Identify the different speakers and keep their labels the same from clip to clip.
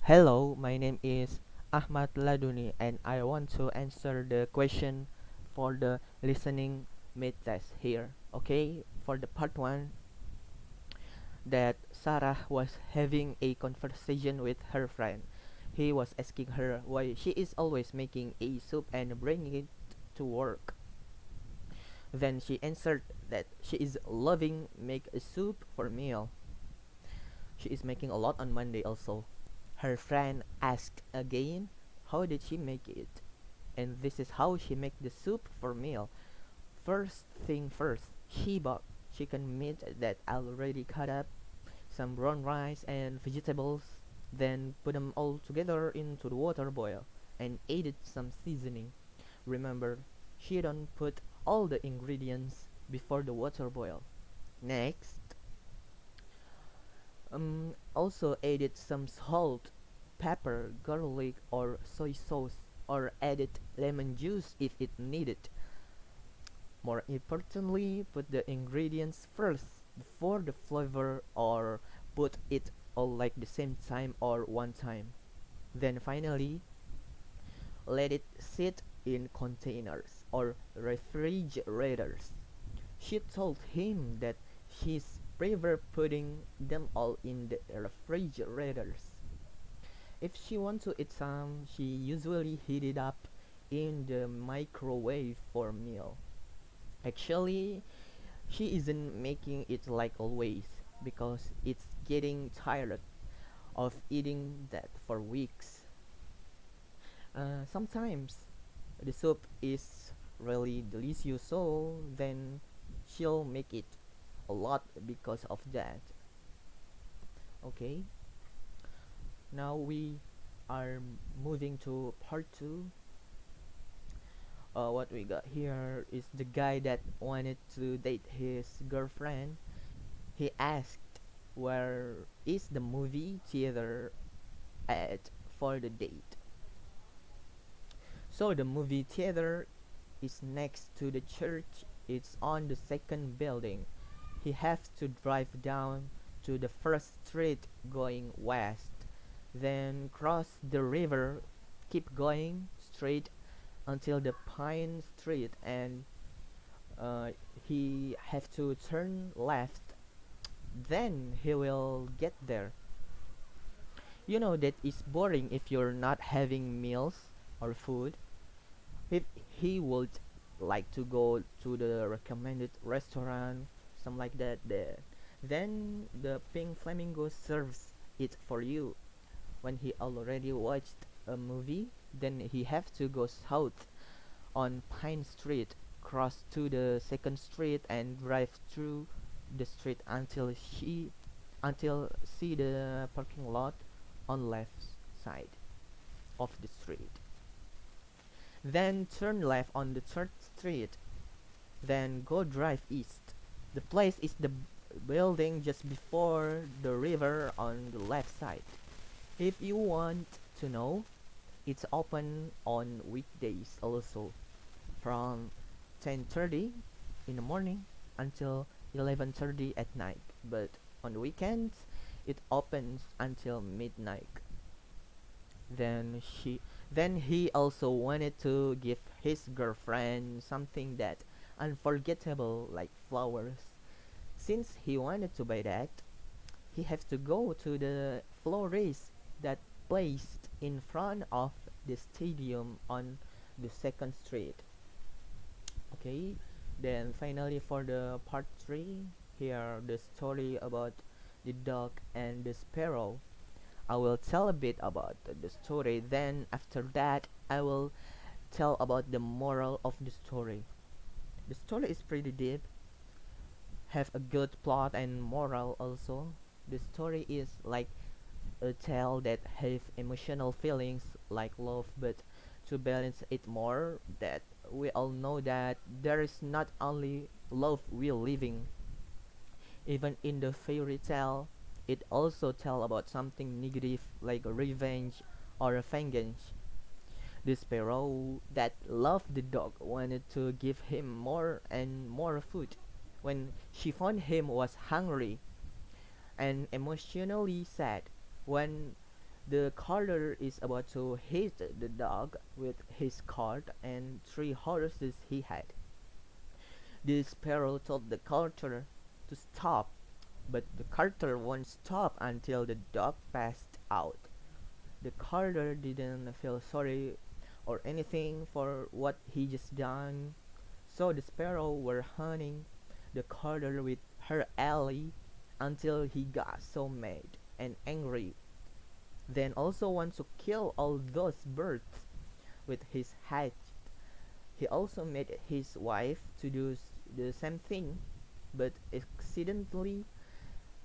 Speaker 1: Hello, my name is Ahmad Laduni and I want to answer the question for the listening mid test here. Okay, for the part 1 that Sarah was having a conversation with her friend. He was asking her why she is always making a soup and bringing it to work. Then she answered that she is loving make a soup for meal. She is making a lot on Monday also. Her friend asked again, how did she make it? And this is how she make the soup for meal. First thing first, she bought chicken meat that already cut up, some brown rice and vegetables, then put them all together into the water boil and added some seasoning. Remember, she don't put all the ingredients before the water boil. Next, also added some salt, pepper, garlic or soy sauce or added lemon juice if it needed. More importantly, put the ingredients first before the flavor or put it all like the same time or one time. Then finally, let it sit in containers or refrigerators. She told him that she's prefer putting them all in the refrigerators. If she wants to eat some, she usually heat it up in the microwave for meal. Actually, she isn't making it like always because it's getting tired of eating that for weeks. Sometimes the soup is really delicious, so then she'll make it a lot because of that. Okay, now we are moving to part 2. What we got here is the guy that wanted to date his girlfriend. He asked where is the movie theater at for the date. So the movie theater is next to the church. It's on the second building. He has to drive down to the first street going west, then cross the river, keep going straight until the Pine Street, and uh, he have to turn left. Then he will get there. You know that it's boring if you're not having meals or food. If he would like to go to the recommended restaurant, something like that, then the Pink Flamingo serves it for you. When he already watched a movie, then he have to go south on Pine Street, cross to the second street and drive through the street until see the parking lot on left side of the street. Then turn left on the third street. Then go drive east. The place is the building just before the river on the left side. If you want to know, it's open on weekdays also from 10:30 in the morning until 11:30 at night. But on the weekends, it opens until midnight. Then he also wanted to give his girlfriend something that unforgettable like flowers. Since he wanted to buy that, he has to go to the florist that placed in front of the stadium on the second street. Okay, then finally for the part 3, here the story about the dog and the sparrow. I will tell a bit about the story, then after that I will tell about the moral of the story. The story is pretty deep, have a good plot and moral also. The story is like a tale that have emotional feelings like love, but to balance it more, that we all know that there is not only love we're living. Even in the fairy tale, it also tell about something negative like revenge or vengeance. The sparrow that loved the dog wanted to give him more and more food. When she found him was hungry and emotionally sad. When The carter is about to hit the dog with his cart and three horses he had. The sparrow told the carter to stop, but the carter won't stop until the dog passed out. The carter didn't feel sorry or anything for what he just done, so the sparrow were hunting the carter with her ally until he got so mad and angry, then also wants to kill all those birds with his hatchet. He also made his wife to do the same thing, but accidentally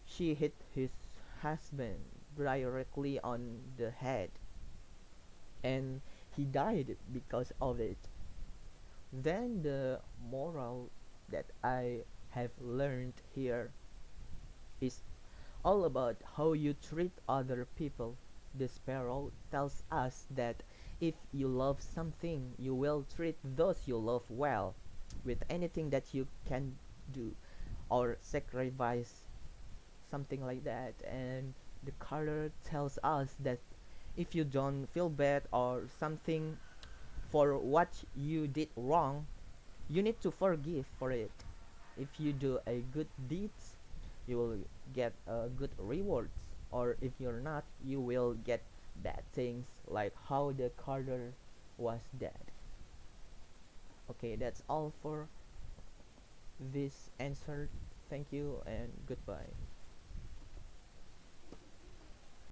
Speaker 1: she hit his husband directly on the head, and he died because of it. Then the moral that I have learned here is all about how you treat other people. The sparrow tells us that if you love something, you will treat those you love well with anything that you can do or sacrifice, something like that. And the color tells us that if you don't feel bad or something for what you did wrong, you need to forgive for it. If you do a good deeds, you will get good rewards, or if you're not, you will get bad things like how the carter was dead. Okay, that's all for this answer. Thank you and goodbye.